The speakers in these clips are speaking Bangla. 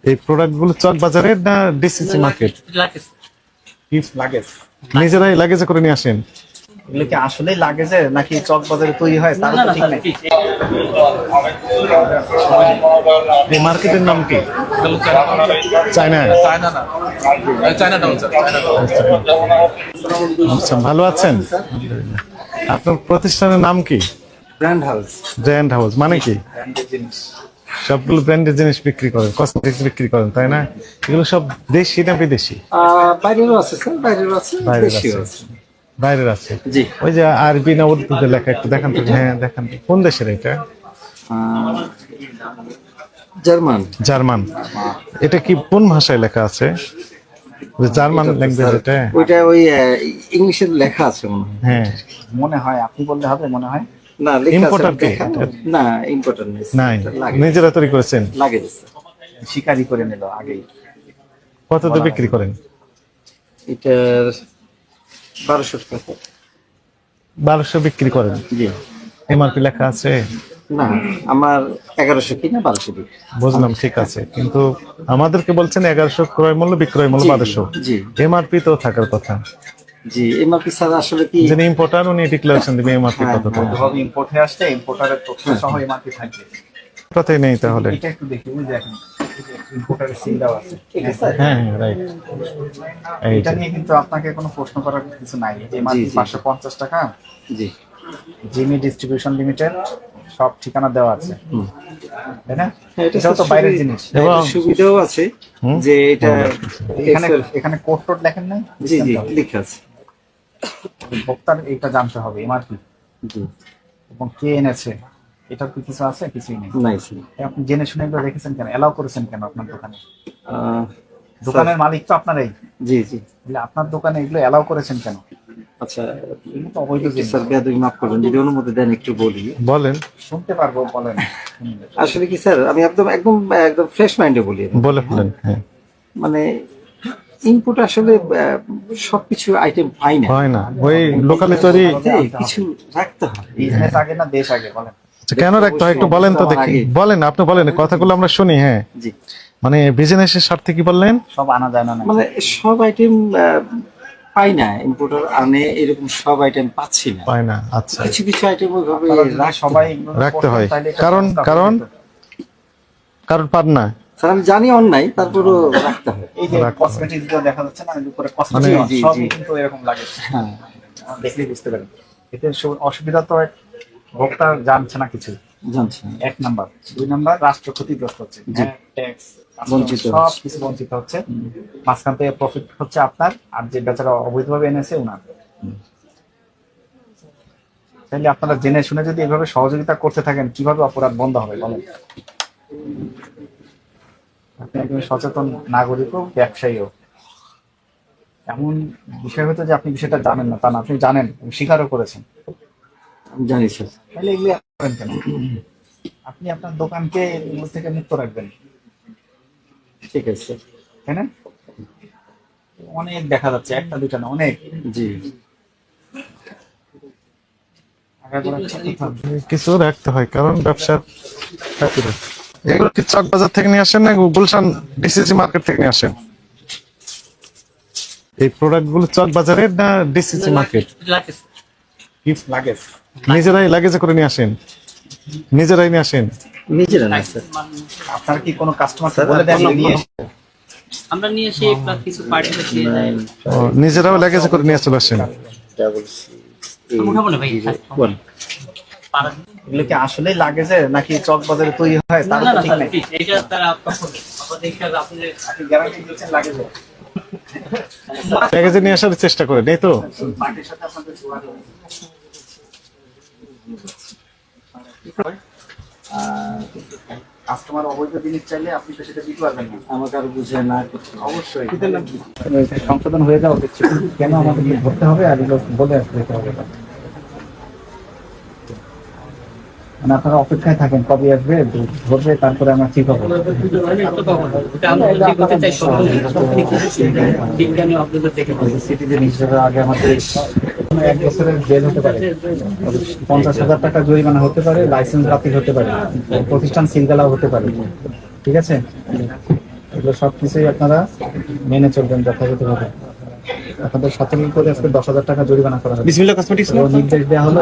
এই প্রোডাক্ট গুলো চক বাজারের না ডিসিসি মার্কেট? লাগেজ নিজেরাই লাগেজে করে নিয়ে আসেন? এগুলো কি আসলেই লাগেজে নাকি চক বাজারে তৈরি হয় তার তো ঠিক নেই। এই মার্কেটের নাম কি? চায়না। আচ্ছা, ভালো আছেন? আপনার প্রতিষ্ঠানের নাম কি? Brand house. ব্র্যান্ড হাউস মানে কি? ব্র্যান্ডের জিনিস সবগুলো ব্র্যান্ডের জিনিস বিক্রি করেন, কসমেটিক্স বিক্রি করেন, তাই না? এগুলো সব দেশি না বিদেশি? বাইরেরও আছে স্যার, বাইরেরও আছে, বাইরের দেশীয় আছে। আছে। বাইরের আছে। জি। ওই যে আরবি না উর্দুতে লেখা, একটু দেখান তো। হ্যাঁ দেখান তো। কোন দেশের এটা? জার্মান। জার্মান। এটা কি কোন ভাষায় লেখা আছে? জার্মান ল্যাঙ্গুয়েজ এটা? ওইটা ওই ইংলিশে লেখা আছে মনে হয়। হ্যাঁ মনে হয় আপনি বললে হবে, মনে হয় না লেখা আছে ইম্পোর্টার কি? দেখা না ইম্পোর্টার নেই নাই, লাগে নিজেরা তৈরি করেছেন? লাগে শিকারি করে নিল আগেই। কত দিয়ে বিক্রি করেন? এটার 1200 টাকা। 1200 বিক্রি করেন? জি। এমআরপি লেখা আছে? না আমার 1100 কিনা 1200 দিই। বুঝলাম, ঠিক আছে, কিন্তু আমাদেরকে বলছেন 1100 ক্রয় মূল্য, বিক্রয় মূল্য 1200। জি এমআরপি তো থাকার কথা। জি এমআরপি স্যার আসলে কি যিনি ইম্পোর্টার উনি ডিক্লারেশন দিবে এমআরপি হ্যাঁ, কত টাকা। যখন ইম্পোর্টে আসছে ইম্পোর্টারের তথ্য সহ এমআরপি থাকবে। কথাই নেই তাহলে। এটা একটু দেখি, ওই দেখেন ইম্পোর্টারের সিল দেওয়া আছে। ঠিক আছে স্যার। হ্যাঁ হ্যাঁ রাইট। এই এটা যে নিয়ে কিন্তু আপনাকে কোনো প্রশ্ন করার কিছু নাই। এমআরপি জি, জি। 550 টাকা, জি জিমি ডিস্ট্রিবিউশন লিমিটেড, সব ঠিকানা দেওয়া আছে, হুম। তাই না? হ্যাঁ, এটা এটাও তো স্যার বাইরের জিনিস। এবং এটার সুবিধাও আছে হুম। যে এটা এখানে এখানে কোড টোড লেখেন নাই? জি জি লেখা আছে। ভোক্তার এটা জানতে হবে এমআরপি জি এবং কে এনেছে, এটার কি কিছু আছে? কিছুই নেই। নাই স্যার। আপনি জেনে শুনে এগুলো রেখেছেন কেন, এলাও করেছেন কেন আপনার দোকানে? আহ, দোকানের মালিক তো আপনারাই, জি জি তাহলে আপনার দোকানে এগুলো এলাও করেছেন কেন? আচ্ছা এগুলো তো অবৈধ একটু জিনিস। স্যার বেয়াদবি মাফ করবেন যদি অনুমতি দেন একটু বলি। বলেন, শুনতে পারবো, বলেন। আসলে কি স্যার আমি একদম একদম একদম ফ্রেশ মাইন্ডে বলি। বলে ফেলেন। হ্যাঁ, মানে ইনপুট আসলে সবকিছু আইটেম পাই না। হয় না, ওই লোকালি তৈরি। কিছু রাখতে হয়। বিজনেস আগে না দেশ আগে, বলেন। আচ্ছা, কেন রাখতে হয় একটু বলেন তো দেখি। বলেন, আপনি বলেন, কথাগুলো আমরা শুনি। হ্যাঁ, জি মানে বিজনেসের স্বার্থে কি বললেন? সব আনা যায় না নাকি? মানে সব আইটেম পাই না, ইম্পোর্টার আনে এরকম সব আইটেম পাচ্ছি না। পায় না। আচ্ছা, কিছু কিছু আইটেম ওইভাবে আপনারা যদি সবাই রাখতে হয়। তাহলে এটা কারণ ব্যবস্থা কারণ হবে। কারণ পান না। স্যার আমি জানি অন্যায় তারপরও রাখতে হয়। এই যে রাখতে হয়। কসমেটিক্স গুলো দেখা যাচ্ছে না, এর উপরে জি, কসমেটিক্স জি, সব জি। কিন্তু এরকম লাগে, হ্যাঁ দেখলেই বুঝতে পারেন। এতে অসুবিধা তো ভোক্তা জানছে না কিছু, জানছি। 1 নাম্বার। 2 নাম্বার, রাষ্ট্র ক্ষতিগ্রস্ত হচ্ছে, জি। ট্যাক্স বঞ্চিত সব কিছু বঞ্চিত হচ্ছে। মাঝখান থেকে প্রফিট হচ্ছে আপনার, আর যে বেচারা অবৈধভাবে এনেছে উনার। তাহলে আপনারা জেনে শুনে যদি এভাবে সহযোগিতা করতে থাকেন, কিভাবে অপরাধ বন্ধ হবে বলেন? আপনি একজন সচেতন নাগরিকও ব্যবসায়ীও। এমন বিষয় হতো যে আপনি বিষয়টা জানেন না তা না, আপনি জানেন, স্বীকারও করেছেন। আমি জানি স্যার। তাহলে এগুলো করেন কেন? আপনি আপনার দোকানকে এগুলো থেকে মুক্ত রাখবেন, ঠিক আছে স্যার। তাই না? অনেক দেখা যাচ্ছে, একটা দুইটা না, অনেক। জি আগাগোড়া ঠিক থাকবে। কিছু রাখতে হয়, কারণ ব্যবসার খাতিরে। এগুলো কি চক বাজার থেকে নিয়ে আসেন না গুলশান ডিসিসি মার্কেট থেকে নিয়ে আসেন? এই প্রোডাক্ট গুলো চক বাজারের না ডিসিসি মার্কেট? লাগেজ নিজেরাই লাগেজে করে নিয়ে আসেন? নিজেরাই নিয়ে আসেন? নিজেরা না স্যার। আপনার কি কোনো কাস্টমার স্যার, বলে দেন আপনি- নিয়ে আমরা নিয়ে এসে প্লাস কিছু পার্টিতে দিয়ে যাই। ও, নিজেরাও লাগেজে করে নিয়ে চলে আসেন? যা বলছি উঠাবো না ভাই, কোন পারা- এগুলো কি আসলেই লাগেজে নাকি চক বাজারে তৈরি হয় না তার না তো না ঠিক স্যার, নেই? প্লিজ এটা তারা আপনাদের খেয়াল আপনি আপনি গ্যারান্টি দিচ্ছেন লাগেজে? লাগেজে নিয়ে আসার চেষ্টা করেন, এই তো? পার্টির সাথে আপনাদের যোগাযোগ। কাস্টমার অবৈধ জিনিস চাইলে আপনি তো সেটা দিতে পারবেন না। আমাকে আর বুঝে না কিছু। অবশ্যই সংশোধন হয়ে যাওয়া উচিত ছিল। কেন আমাদের ধরতে হবে আর এগুলো বলে দিতে হবে? মানে আপনারা অপেক্ষায় থাকেন কবে আসবে, ধরবে, তারপরে আমরা ঠিক হবো। ওটা আমরা ঠিক হতে চাই, বিজ্ঞানী আপনাদের দেখে বলি। সিটিজেন হিসেবে আগে আমাদের 1 বছরের জেল হতে পারে, 50,000 টাকা জরিমানা হতে পারে, লাইসেন্স বাতিল হতে পারে, প্রতিষ্ঠান সিলগালাও হতে পারে। ঠিক আছে, এগুলো সবকিছুই আপনারা মেনে চলবেন যথাযথভাবে। আপনাদের সতর্ক করে আজকে 10,000 টাকা জরিমানা করা হবে। বিসমিল্লাহ কসমেটিক্স এগুলো নির্দেশ দেওয়া হলো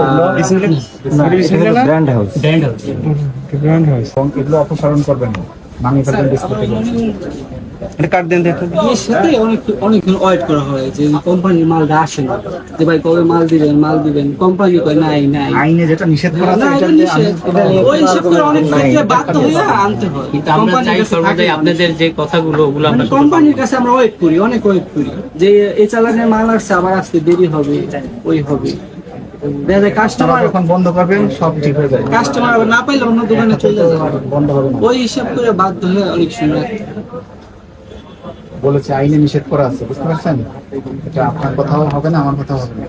এগুলো ব্র্যান্ড হাউস। এবং এগুলো অপসারণ করবেন না, নামিয়ে ফেলবেন ডিসপ্লে থেকে। এটা কার্ড দেন দেখুন। এর সাথে অনেকক্ষণ ওয়েট করা হয় যে কোম্পানির মালটা আসে না, যে ভাই কবে মাল দিবেন কোম্পানি কয় নাই। আইনে যেটা নিষেধ করা আছে না, এটা এটা দিয়ে নিষেধ। ওই হিসাব করে অনেক ক্ষেত্রে বাধ্য হয়ে আনতে হয়। কিন্তু আমরা কোম্পানির চাই কাছে সর্বদাই থাকে আপনাদের যে কথাগুলো ওগুলো আমরা শুনতে কোম্পানির কাছে আমরা ওয়েট করি, অনেক ওয়েট করি যে এই চালানের মাল আসছে আবার আসতে দেরি হবে, ওই হবে। দেখা যায় আপনারা কাস্টমার যখন বন্ধ করবেন সব ঠিক হয়ে যায়, আবার না পাইলে অন্য দোকানে চলে যাবে। বন্ধ হবে না। ওই হিসাব করে বাধ্য হয়ে অনেক সময় বলেছে আইনে নিষেধ করা আছে, বুঝতে পারছেন? এটা আপনার কথাও হবে না, আমার কথাও হবে না।